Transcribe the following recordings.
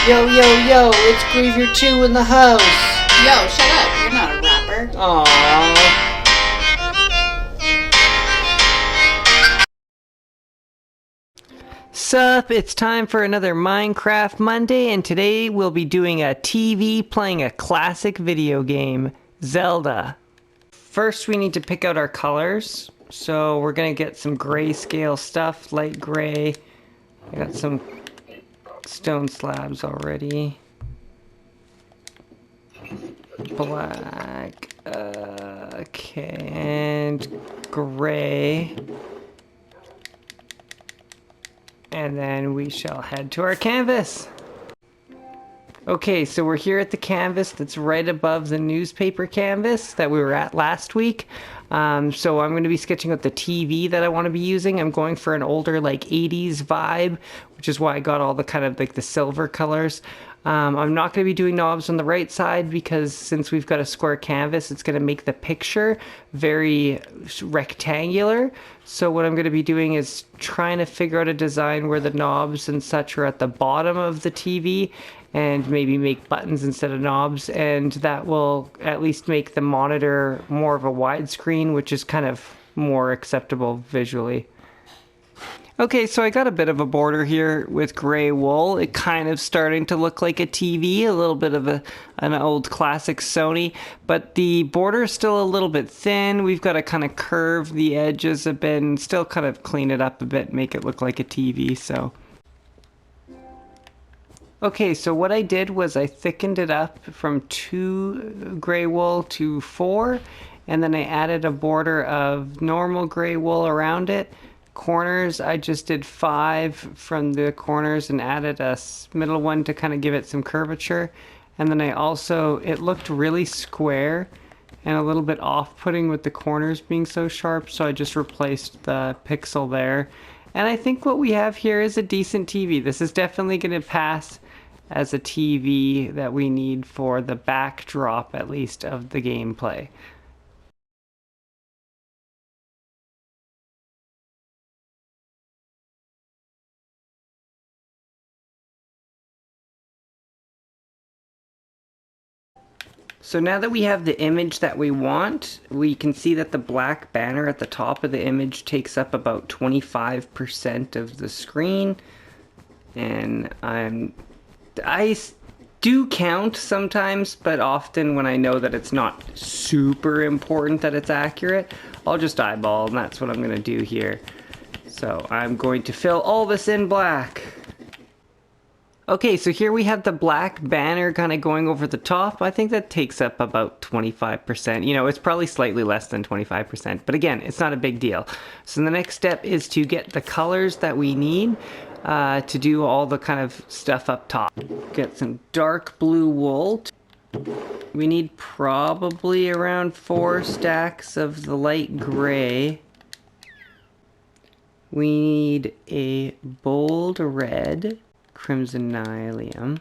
Yo, yo, yo, it's Griever 2 in the house. Yo, shut up. You're not a rapper. Aww. Sup, it's time for another Minecraft Monday, and today we'll be doing a TV playing a classic video game, Zelda. First, we need to pick out our colors. So we're gonna get some grayscale stuff, light gray. I got some stone slabs already. Black, okay, and gray. And then we shall head to our canvas. Okay, so we're here at the canvas that's right above the newspaper canvas that we were at last week. So I'm going to be sketching out the TV that I want to be using. I'm going for an older like 80s vibe, which is why I got all the kind of like the silver colors. I'm not going to be doing knobs on the right side because since we've got a square canvas, it's going to make the picture very rectangular. So what I'm going to be doing is trying to figure out a design where the knobs and such are at the bottom of the TV and maybe make buttons instead of knobs, and that will at least make the monitor more of a widescreen, which is kind of more acceptable visually. Okay, so I got a bit of a border here with gray wool. It kind of starting to look like a TV, a little bit of an old classic Sony, but the border is still a little bit thin. We've got to kind of curve the edges a bit and still kind of clean it up a bit, make it look like a TV, so. Okay, so what I did was I thickened it up from 2 gray wool to 4, and then I added a border of normal gray wool around it. Corners, I just did 5 from the corners and added a middle one to kind of give it some curvature. And then I also, it looked really square and a little bit off-putting with the corners being so sharp, so I just replaced the pixel there. And I think what we have here is a decent TV. This is definitely going to pass as a TV that we need for the backdrop, at least, of the gameplay. So now that we have the image that we want, we can see that the black banner at the top of the image takes up about 25% of the screen. And I do count sometimes, but often when I know that it's not super important that it's accurate, I'll just eyeball, and that's what I'm going to do here. So I'm going to fill all this in black. Okay, so here we have the black banner kind of going over the top. I think that takes up about 25%. You know, it's probably slightly less than 25%, but again, it's not a big deal. So the next step is to get the colors that we need to do all the kind of stuff up top. Get some dark blue wool. We need probably around 4 stacks of the light gray. We need a bold red. Crimson Nylium.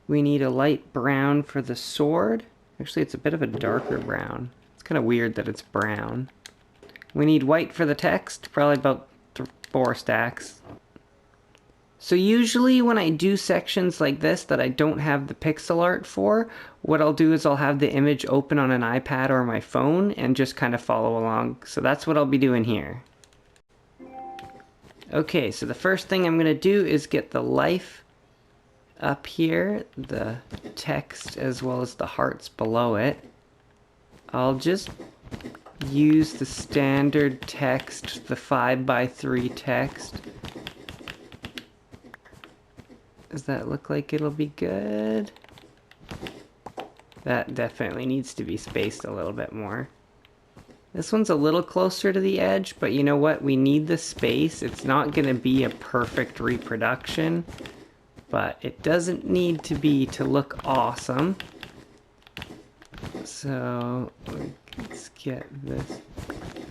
We need a light brown for the sword. Actually, it's a bit of a darker brown. It's kind of weird that it's brown. We need white for the text, probably about 4 stacks. So usually when I do sections like this that I don't have the pixel art for, what I'll do is I'll have the image open on an iPad or my phone and just kind of follow along. So that's what I'll be doing here. Okay, so the first thing I'm going to do is get the life up here, the text as well as the hearts below it. I'll just use the standard text, the 5x3 text. Does that look like it'll be good? That definitely needs to be spaced a little bit more. This one's a little closer to the edge, but you know what? We need the space. It's not going to be a perfect reproduction, but it doesn't need to be to look awesome. So let's get this.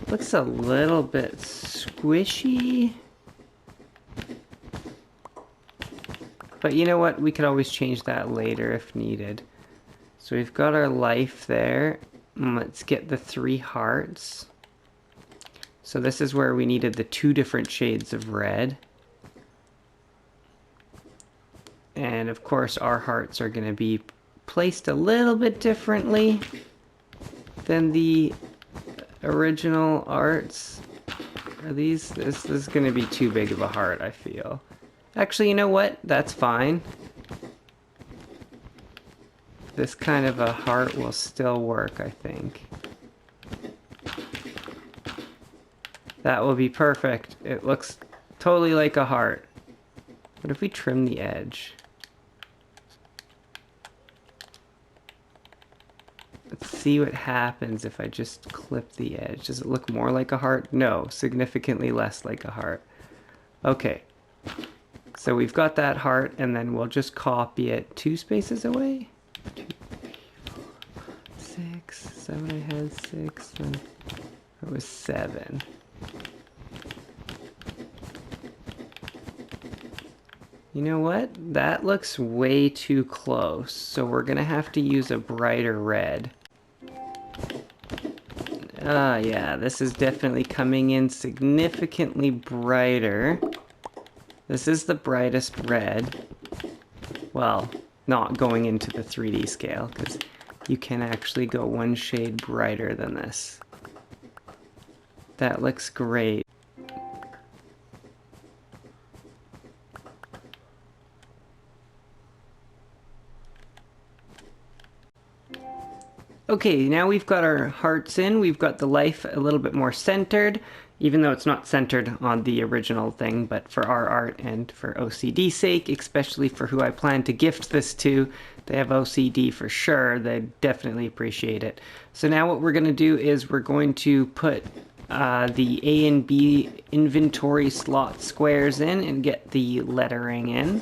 Looks a little bit squishy. But you know what? We could always change that later if needed. So we've got our life there. Let's get the 3 hearts. So this is where we needed the 2 different shades of red. And of course our hearts are going to be placed a little bit differently than the original arts. Are these, this is going to be too big of a heart, I feel. Actually, you know what? That's fine. This kind of a heart will still work, I think. That will be perfect. It looks totally like a heart. What if we trim the edge? Let's see what happens if I just clip the edge. Does it look more like a heart? No, significantly less like a heart. Okay. So we've got that heart, and then we'll just copy it 2 spaces away. 2, 3, 4, 6, 7. I had 6. Then it was 7. You know what? That looks way too close. So we're gonna have to use a brighter red. Yeah, this is definitely coming in significantly brighter. This is the brightest red. Well, not going into the 3D scale, because you can actually go 1 shade brighter than this. That looks great. Okay, now we've got our hearts in, we've got the life a little bit more centered, even though it's not centered on the original thing, but for our art and for OCD's sake, especially for who I plan to gift this to, they have OCD for sure, they definitely appreciate it. So now what we're going to do is we're going to put the A and B inventory slot squares in and get the lettering in.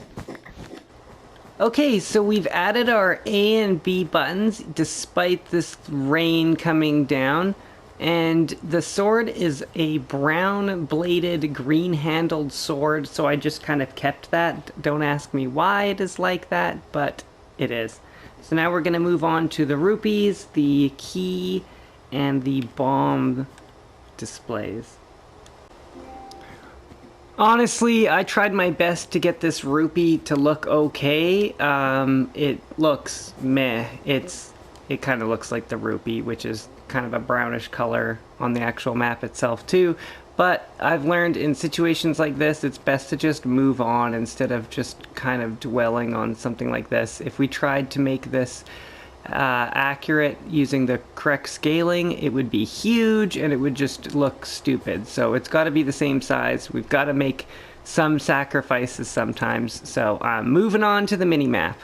Okay, so we've added our A and B buttons despite this rain coming down, and the sword is a brown bladed green handled sword, so I just kind of kept that. Don't ask me why it is like that, but it is. So now we're going to move on to the rupees, the key, and the bomb displays. Honestly, I tried my best to get this rupee to look okay. It looks meh. It kind of looks like the rupee, which is kind of a brownish color on the actual map itself too. But I've learned in situations like this, it's best to just move on instead of just kind of dwelling on something like this. If we tried to make this accurate using the correct scaling, it would be huge and it would just look stupid. So it's got to be the same size. We've got to make some sacrifices sometimes. So moving on to the mini-map.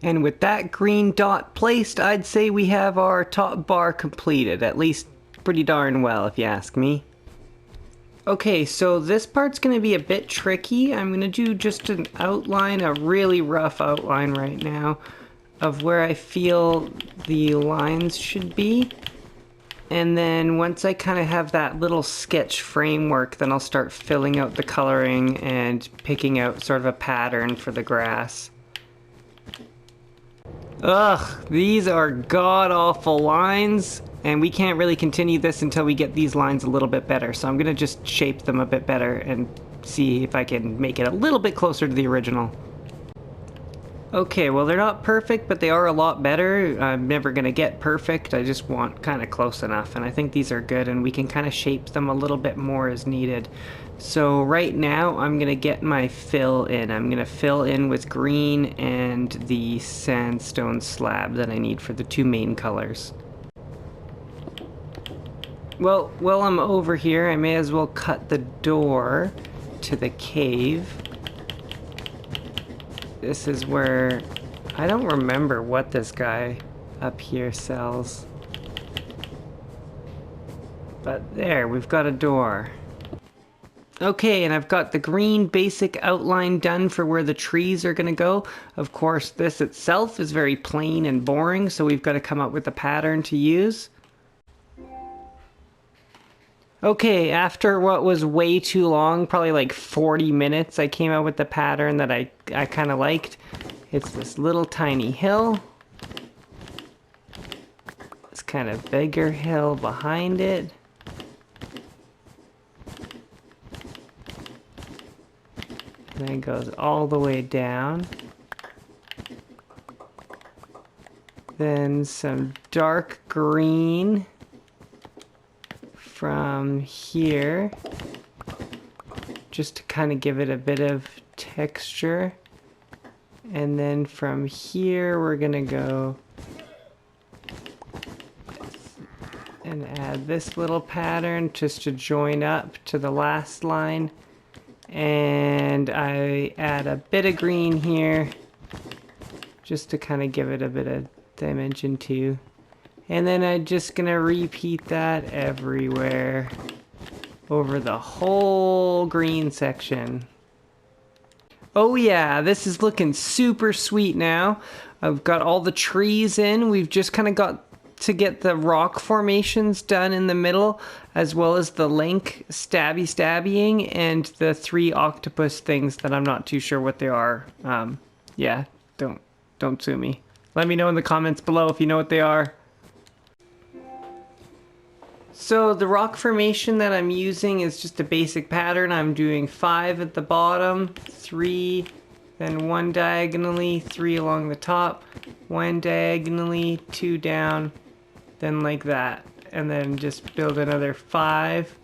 And with that green dot placed, I'd say we have our top bar completed, at least pretty darn well if you ask me. Okay, so this part's going to be a bit tricky. I'm going to do just an outline, a really rough outline right now of where I feel the lines should be. And then once I kind of have that little sketch framework, then I'll start filling out the coloring and picking out sort of a pattern for the grass. Ugh, these are god-awful lines, and we can't really continue this until we get these lines a little bit better. So I'm gonna just shape them a bit better and see if I can make it a little bit closer to the original. Okay, well they're not perfect, but they are a lot better. I'm never gonna get perfect, I just want kind of close enough, and I think these are good, and we can kind of shape them a little bit more as needed. So right now, I'm gonna get my fill in. I'm gonna fill in with green and the sandstone slab that I need for the 2 main colors. Well, while I'm over here, I may as well cut the door to the cave. This is where, I don't remember what this guy up here sells. But there, we've got a door. Okay, and I've got the green basic outline done for where the trees are gonna go. Of course, this itself is very plain and boring, so we've got to come up with a pattern to use. Okay, after what was way too long, probably like 40 minutes, I came out with the pattern that I kind of liked. It's this little tiny hill. This kind of bigger hill behind it. And then it goes all the way down. Then some dark green from here, just to kind of give it a bit of texture. And then from here we're gonna go and add this little pattern just to join up to the last line. And I add a bit of green here just to kind of give it a bit of dimension too. And then I'm just gonna repeat that everywhere over the whole green section. Oh yeah, this is looking super sweet now. I've got all the trees in. We've just kind of got to get the rock formations done in the middle, as well as the link stabbying and the 3 octopus things that I'm not too sure what they are. Yeah, don't sue me. Let me know in the comments below if you know what they are. So the rock formation that I'm using is just a basic pattern. I'm doing 5 at the bottom, 3, then 1 diagonally, 3 along the top, 1 diagonally, 2 down, then like that. And then just build another 5,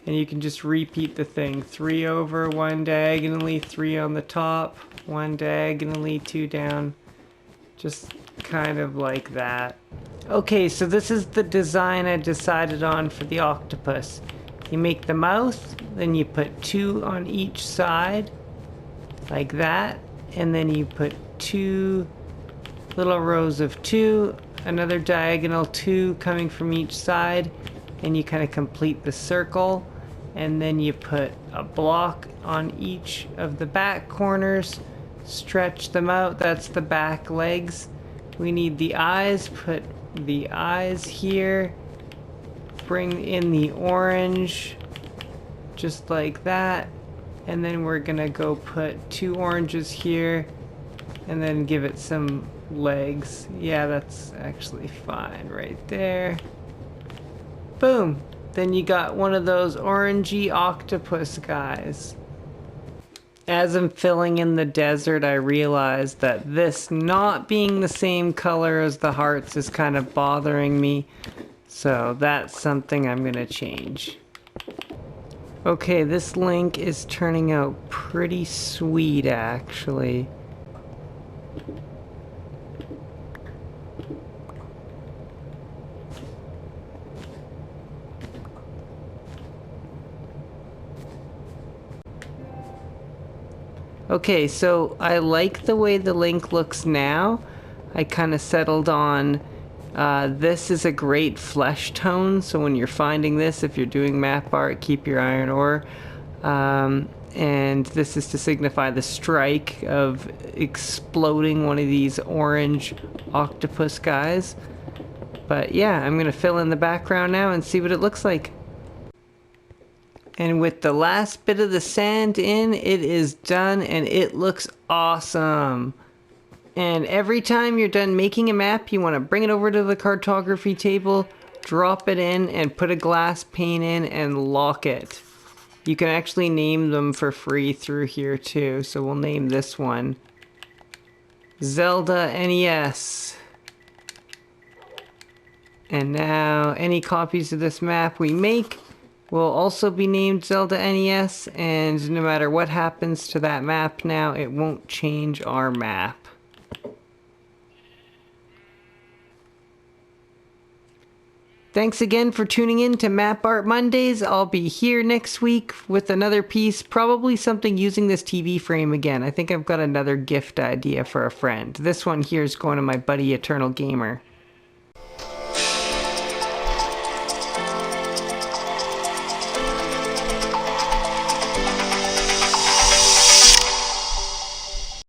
and you can just repeat the thing. 3 over, 1 diagonally, 3 on the top, 1 diagonally, 2 down. Just kind of like that. Okay, so this is the design I decided on for the octopus. You make the mouth, then you put 2 on each side, like that, and then you put 2 little rows of 2, another diagonal 2 coming from each side, and you kind of complete the circle, and then you put a block on each of the back corners, stretch them out. That's the back legs. We need the eyes. Put the eyes here, bring in the orange just like that, and then we're gonna go put 2 oranges here and then give it some legs. Yeah, that's actually fine right there. Boom, then you got one of those orangey octopus guys. As I'm filling in the desert, I realized that this not being the same color as the hearts is kind of bothering me. So that's something I'm gonna change. Okay, this link is turning out pretty sweet actually. Okay, so I like the way the link looks now. I kind of settled on this is a great flesh tone, so when you're finding this, if you're doing map art, keep your iron ore. And this is to signify the strike of exploding one of these orange octopus guys. But yeah, I'm gonna fill in the background now and see what it looks like. And with the last bit of the sand in, it is done and it looks awesome. And every time you're done making a map, you want to bring it over to the cartography table, drop it in, and put a glass pane in and lock it. You can actually name them for free through here too, so we'll name this one Zelda NES. And now any copies of this map we make will also be named Zelda NES, and no matter what happens to that map now, it won't change our map. Thanks again for tuning in to Map Art Mondays. I'll be here next week with another piece, probably something using this TV frame again. I think I've got another gift idea for a friend. This one here is going to my buddy EternalGamer.